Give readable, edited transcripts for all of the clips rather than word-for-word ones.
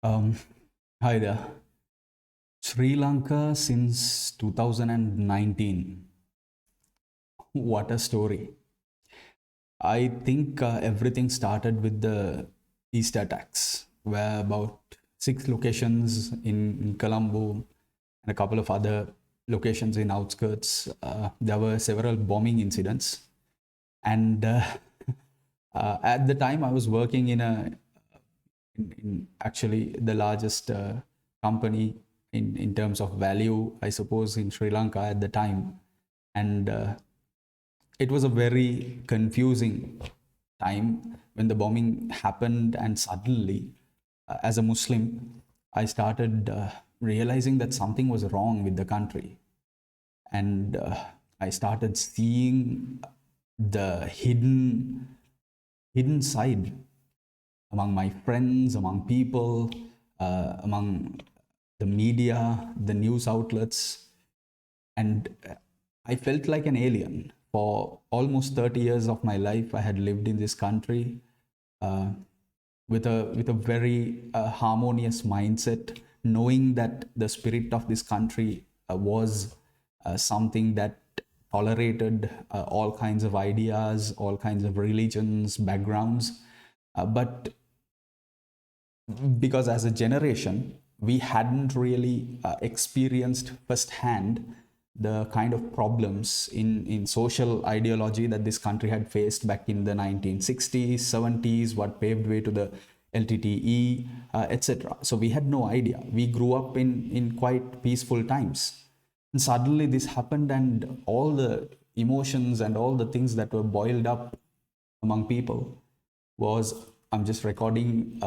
Um, Hi there. Sri Lanka since 2019. What a story. I think everything started with the East attacks, where about six locations in Colombo and a couple of other locations in outskirts, there were several bombing incidents. And at the time, I was working in actually the largest company in terms of value, I suppose, in Sri Lanka at the time. And it was a very confusing time when the bombing happened, and suddenly, as a Muslim, I started realizing that something was wrong with the country. And I started seeing the hidden side among my friends, among people, among the media, the news outlets. And I felt like an alien. For almost 30 years of my life, I had lived in this country uh, with a very harmonious mindset, knowing that the spirit of this country was something that tolerated all kinds of ideas, all kinds of religions, backgrounds. But because as a generation we hadn't really experienced firsthand the kind of problems in social ideology that this country had faced back in the 1960s 70s, what paved way to the LTTE, etc. So we had no idea. We grew up in quite peaceful times, and suddenly this happened, and all the emotions and all the things that were boiled up among people was, I'm just recording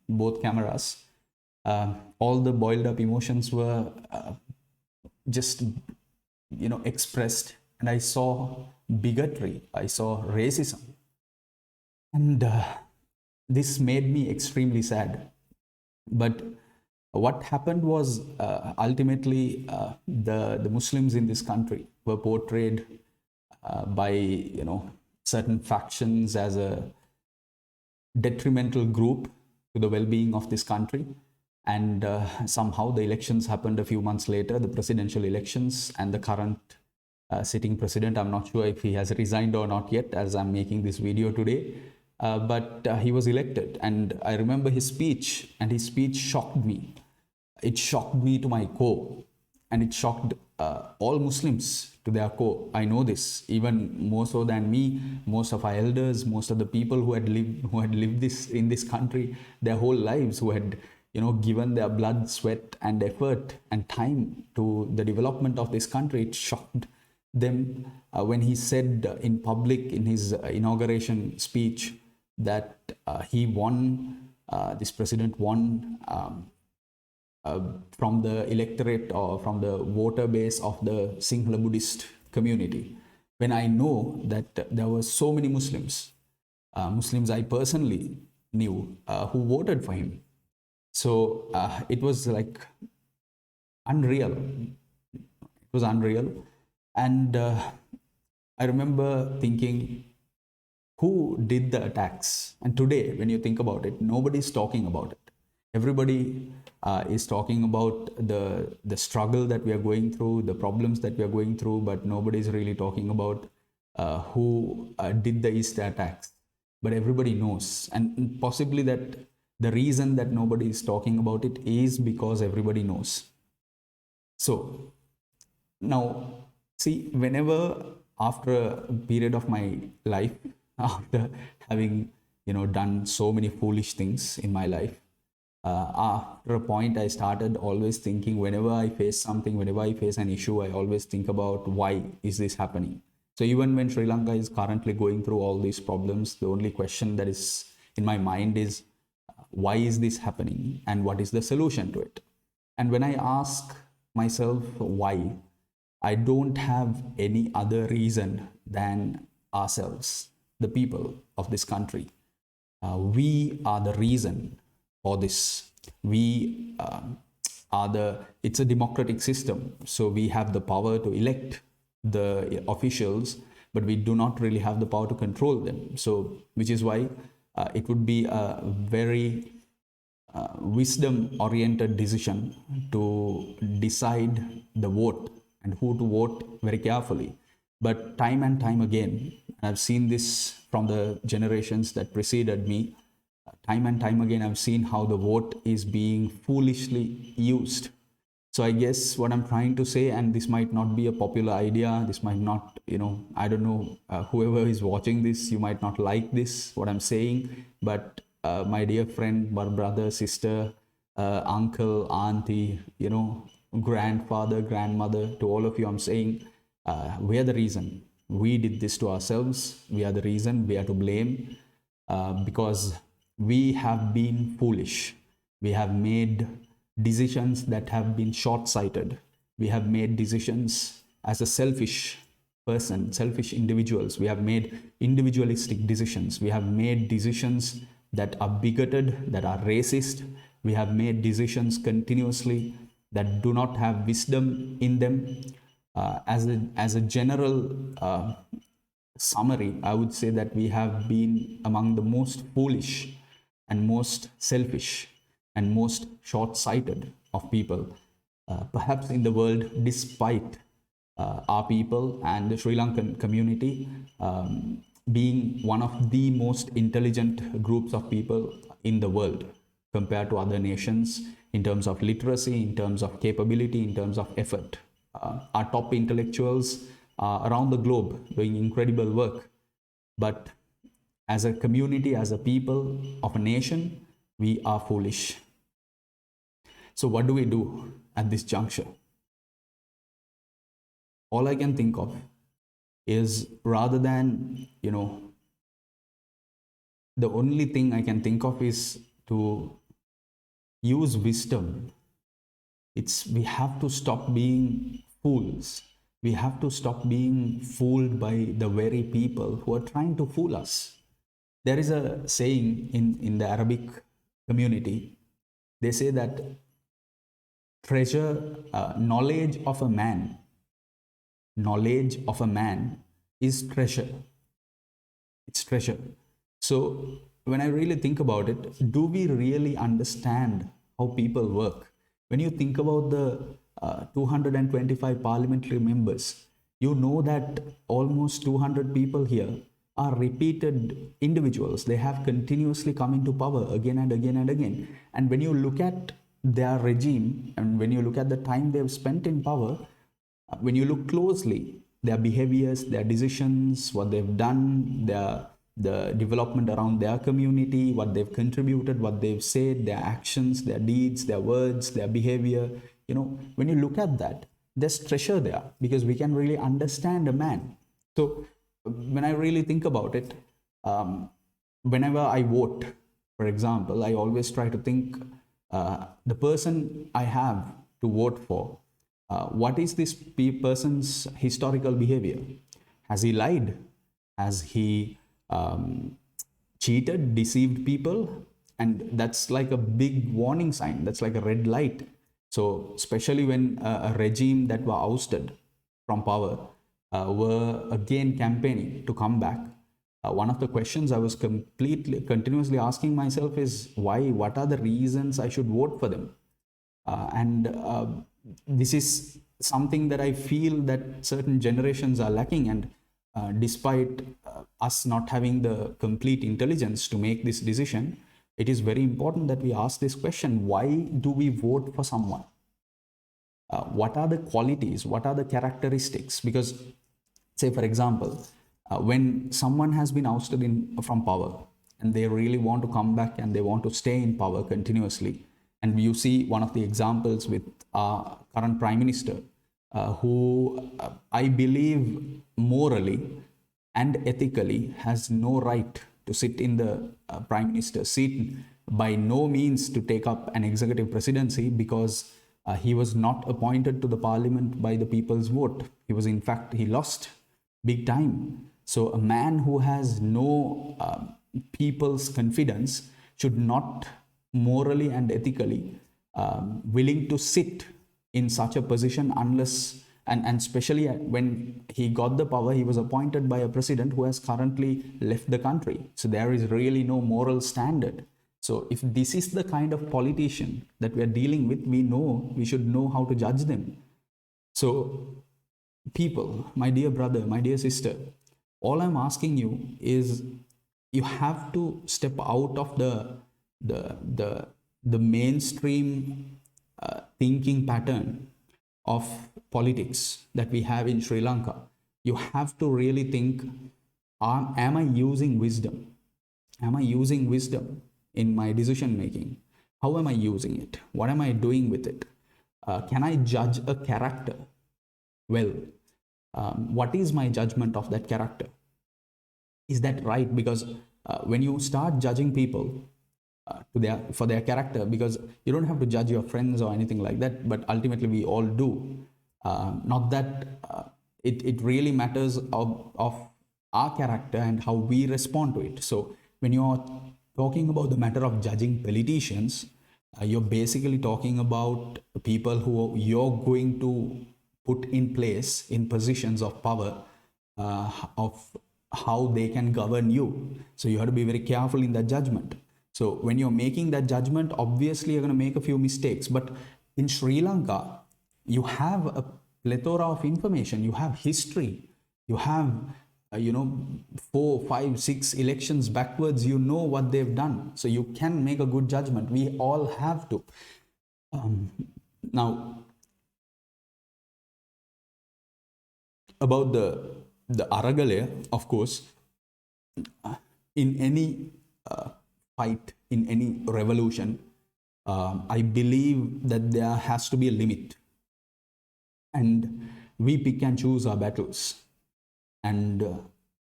both cameras. All the boiled up emotions were just expressed, and I saw bigotry, I saw racism, and this made me extremely sad. But what happened was, ultimately, the Muslims in this country were portrayed by certain factions as a detrimental group to the well-being of this country. And somehow the elections happened a few months later, the presidential elections, and the current sitting president, I'm not sure if he has resigned or not yet as I'm making this video today, but he was elected. And I remember his speech, and his speech shocked me. It shocked me to my core, and it shocked all Muslims to their core. I know this even more so than me. Most of our elders, most of the people who had lived this in this country their whole lives, who had given their blood, sweat, and effort and time to the development of this country, it shocked them when he said in public in his inauguration speech that he won. This president won. From the electorate or from the voter base of the Sinhala Buddhist community, when I know that there were so many Muslims I personally knew who voted for him. So it was like unreal. It was unreal. And I remember thinking, who did the attacks? And today, when you think about it, nobody's talking about it. Everybody is talking about the struggle that we are going through, the problems that we are going through, but nobody is really talking about who did the Easter attacks. But everybody knows, and possibly that the reason that nobody is talking about it is because everybody knows. So now, see, whenever after a period of my life, after having done so many foolish things in my life, after a point I started always thinking, whenever I face something, whenever I face an issue, I always think about, why is this happening? So even when Sri Lanka is currently going through all these problems, the only question that is in my mind is, why is this happening and what is the solution to it? And when I ask myself why, I don't have any other reason than ourselves, the people of this country. We are the reason for this. We it's a democratic system, so we have the power to elect the officials, but we do not really have the power to control them. So which is why it would be a very wisdom-oriented decision to decide the vote and who to vote very carefully. But time and time again, I've seen this from the generations that preceded me, time and time again, I've seen how the vote is being foolishly used. So I guess what I'm trying to say, and this might not be a popular idea, this might not, I don't know, whoever is watching this, you might not like this, what I'm saying, but my dear friend, my brother, sister, uncle, auntie, grandfather, grandmother, to all of you, I'm saying, we are the reason. We did this to ourselves. We are the reason. We are to blame because we have been foolish. We have made decisions that have been short-sighted. We have made decisions as a selfish person, selfish individuals. We have made individualistic decisions. We have made decisions that are bigoted, that are racist. We have made decisions continuously that do not have wisdom in them. As a general summary, I would say that we have been among the most foolish and most selfish and most short-sighted of people, perhaps in the world, despite our people and the Sri Lankan community being one of the most intelligent groups of people in the world compared to other nations in terms of literacy, in terms of capability, in terms of effort. Our top intellectuals around the globe doing incredible work, but as a community, as a people of a nation, we are foolish. So what do we do at this juncture? All I can think of is, rather than, the only thing I can think of is to use wisdom. We have to stop being fools. We have to stop being fooled by the very people who are trying to fool us. There is a saying in the Arabic community. They say that knowledge of a man is treasure. It's treasure. So when I really think about it, do we really understand how people work? When you think about the 225 parliamentary members, you know that almost 200 people here are repeated individuals. They have continuously come into power again and again and again. And when you look at their regime and when you look at the time they've spent in power, when you look closely, their behaviors, their decisions, what they've done, the development around their community, what they've contributed, what they've said, their actions, their deeds, their words, their behavior, when you look at that, there's treasure there because we can really understand a man. So when I really think about it, whenever I vote, for example, I always try to think the person I have to vote for, what is this person's historical behavior? Has he lied? Has he cheated, deceived people? And that's like a big warning sign. That's like a red light. So especially when a regime that were ousted from power were again campaigning to come back, one of the questions I was continuously asking myself is why? What are the reasons I should vote for them? And this is something that I feel that certain generations are lacking. And despite us not having the complete intelligence to make this decision, it is very important that we ask this question: why do we vote for someone? What are the qualities? What are the characteristics? Because, say for example, when someone has been ousted from power and they really want to come back and they want to stay in power continuously, and you see one of the examples with our current Prime Minister, who I believe morally and ethically has no right to sit in the Prime Minister's seat, by no means to take up an executive presidency, because he was not appointed to the parliament by the people's vote. He lost big time. So a man who has no people's confidence should not morally and ethically willing to sit in such a position unless, and especially when he got the power, he was appointed by a president who has currently left the country. So there is really no moral standard. So if this is the kind of politician that we are dealing with, we should know how to judge them. So people, my dear brother, my dear sister, all I'm asking you is, you have to step out of the mainstream thinking pattern of politics that we have in Sri Lanka. You have to really think, am I using wisdom? Am I using wisdom in my decision making? How am I using it? What am I doing with it? Can I judge a character? Well, what is my judgment of that character? Is that right? Because when you start judging people for their character, because you don't have to judge your friends or anything like that, but ultimately we all do. Not that it really matters of our character and how we respond to it. So when you're talking about the matter of judging politicians, you're basically talking about people who you're going to put in place in positions of power, of how they can govern you. So you have to be very careful in that judgment. So when you're making that judgment, obviously you're going to make a few mistakes. But in Sri Lanka, you have a plethora of information. You have history. You have, 4, 5, 6 elections backwards. You know what they've done. So you can make a good judgment. We all have to. Now, about the Aragale, of course, in any fight, in any revolution, I believe that there has to be a limit, and we pick and choose our battles. And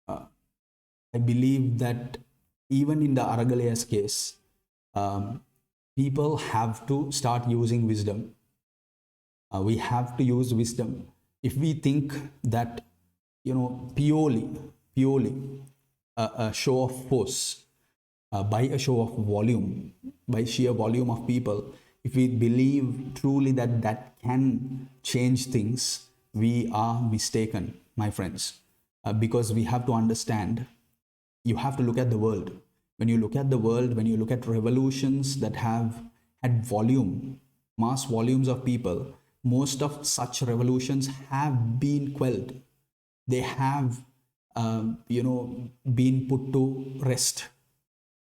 I believe that even in the Aragale's case, people have to start using wisdom. We have to use wisdom. If we think that, purely a show of force, by a show of volume, by sheer volume of people, if we believe truly that that can change things, we are mistaken, my friends. Because we have to understand, you have to look at the world. When you look at the world, when you look at revolutions that have had volume, mass volumes of people, most of such revolutions have been quelled. They have, been put to rest,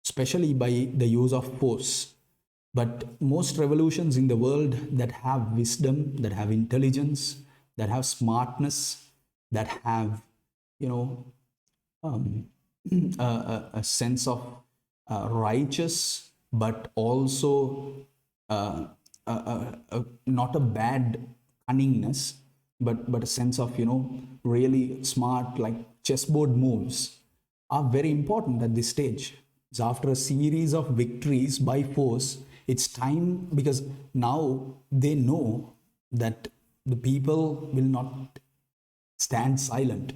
especially by the use of force. But most revolutions in the world that have wisdom, that have intelligence, that have smartness, that have, a sense of righteous, but also not a bad cunningness, but a sense of, really smart, like chessboard moves, are very important at this stage. So after a series of victories by force, it's time, because now they know that the people will not stand silent.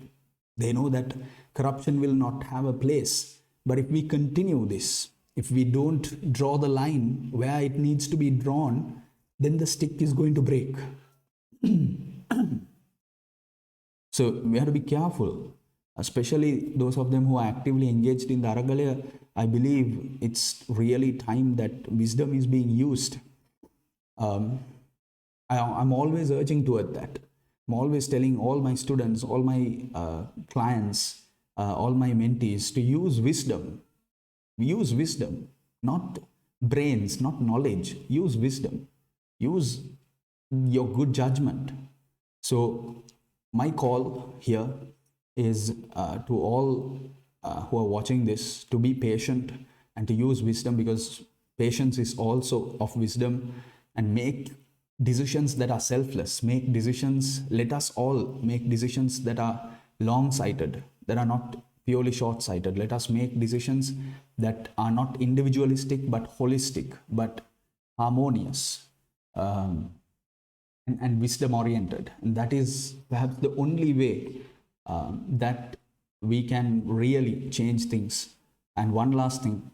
They know that corruption will not have a place. But if we continue this, if we don't draw the line where it needs to be drawn, then the stick is going to break. So we have to be careful, especially those of them who are actively engaged in the Aragalaya. I believe it's really time that wisdom is being used. I'm always urging toward that. I'm always telling all my students, all my clients, all my mentees to use wisdom. Use wisdom, not brains, not knowledge. Use wisdom. Use your good judgment. So my call here is to all who are watching this, to be patient and to use wisdom, because patience is also of wisdom, and make decisions that are selfless. Make decisions, let us all make decisions that are long-sighted, that are not purely short-sighted. Let us make decisions that are not individualistic but holistic, but harmonious, and wisdom-oriented. And that is perhaps the only way that we can really change things. And one last thing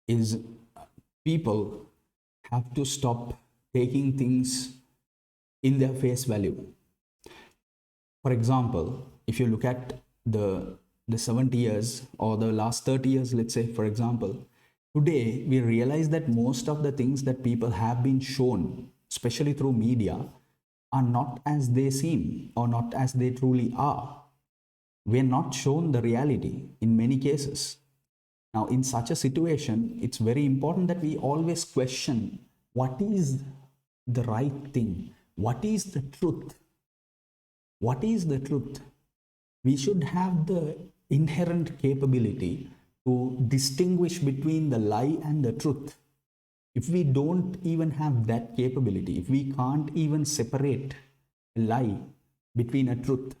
is, people have to stop taking things in their face value. For example, if you look at the 70 years or the last 30 years, let's say, for example, Today, we realize that most of the things that people have been shown, especially through media, are not as they seem or not as they truly are. We are not shown the reality in many cases. Now, in such a situation, it's very important that we always question what is the right thing, what is the truth. What is the truth? We should have the inherent capability to distinguish between the lie and the truth. If we don't even have that capability, if we can't even separate a lie between a truth,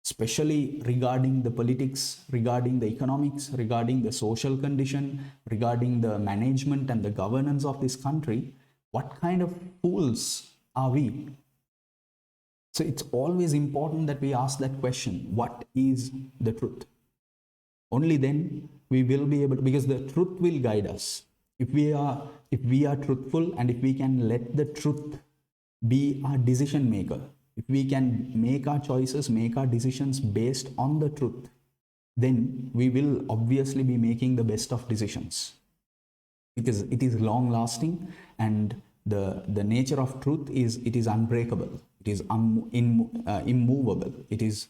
especially regarding the politics, regarding the economics, regarding the social condition, regarding the management and the governance of this country, what kind of fools are we? So it's always important that we ask that question, what is the truth? Only then we will be able to, because the truth will guide us. If we are truthful, and if we can let the truth be our decision maker, if we can make our choices, make our decisions based on the truth, then we will obviously be making the best of decisions, because it is long lasting, and the nature of truth is it is unbreakable, it is immovable, it is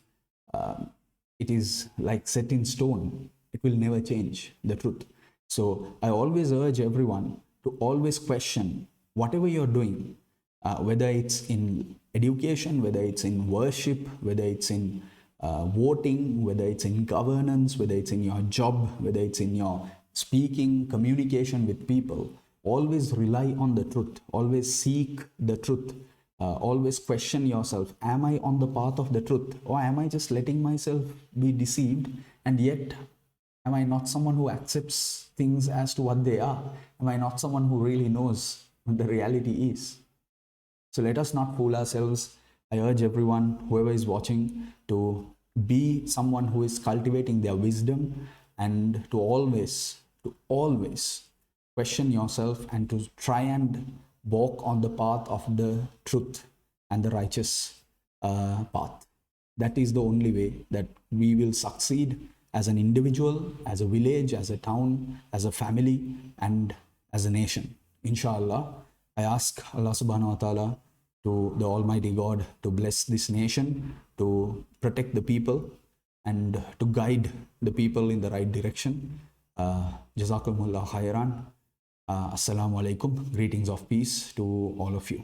like set in stone. It will never change, the truth. So I always urge everyone to always question whatever you're doing, whether it's in education, whether it's in worship, whether it's in voting, whether it's in governance, whether it's in your job, whether it's in your speaking, communication with people. Always rely on the truth, always seek the truth, always question yourself, am I on the path of the truth, or am I just letting myself be deceived, and yet am I not someone who accepts things as to what they are? Am I not someone who really knows what the reality is? So let us not fool ourselves. I urge everyone, whoever is watching, to be someone who is cultivating their wisdom, and to always question yourself, and to try and walk on the path of the truth and the righteous path. That is the only way that we will succeed as an individual, as a village, as a town, as a family, and as a nation. Inshallah, I ask Allah subhanahu wa ta'ala, to the Almighty God, to bless this nation, to protect the people, and to guide the people in the right direction. Jazakumullah khairan. Assalamu alaikum. Greetings of peace to all of you.